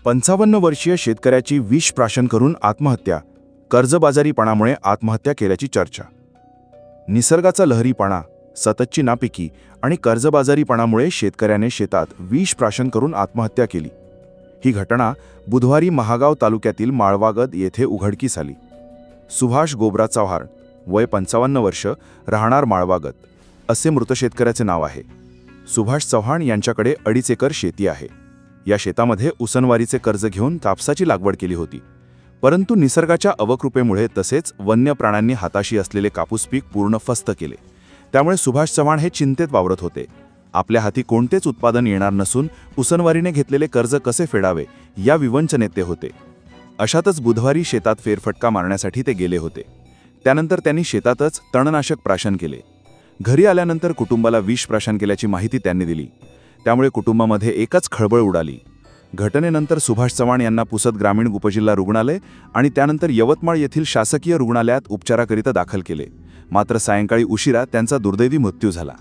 55 वर्षीय शेतकऱ्याची विष प्राशन करून आत्महत्या, कर्जबाजारीपणामुळे आत्महत्या केल्याची चर्चा. निसर्गाचा लहरीपणा, सततची नापिकी आणि कर्जबाजारीपणामुळे शेतकऱ्याने शेतात विष प्राशन करून आत्महत्या केली. ही घटना बुधवारी महागाव तालुक्यातील माळवागद येथे उघडकीस आली. सुभाष गोबरा चव्हाण, वय 55 वर्ष, राहणार माळवागद, असे मृत शेतकऱ्याचे नाव आहे. सुभाष चव्हाण यांच्याकडे 2.5 एकर शेती आहे. या शेतामध्ये उसनवारीचे कर्ज घेऊन कापसाची लागवड केली होती. परंतु निसर्गाच्या अवकृपेमुळे तसेच वन्य प्राण्यांनी हाताशी असलेले कापूस पीक पूर्ण फस्त केले. त्यामुळे सुभाष चव्हाण हे चिंतेत वावरत होते. आपल्या हाती कोणतेच उत्पादन येणार नसून उसनवारीने घेतलेले कर्ज कसे फेडावे या विवंचनेत ते होते. अशातच बुधवारी शेतात फेरफटका मारण्यासाठी ते गेले होते. त्यानंतर त्यांनी शेतातच तणनाशक प्राशन केले. घरी आल्यानंतर कुटुंबाला विष प्राशन केल्याची माहिती त्यांनी दिली. त्यामुळे कुटुंबामध्ये एकच खळबळ उडाली. घटनेनंतर सुभाष चव्हाण यांना पुसद ग्रामीण उपजिल्हा रुग्णालय आणि त्यानंतर यवतमाळ येथील शासकीय रुग्णालयात उपचाराकरिता दाखल केले. मात्र सायंकाळी उशिरा त्यांचा दुर्दैवी मृत्यू झाला.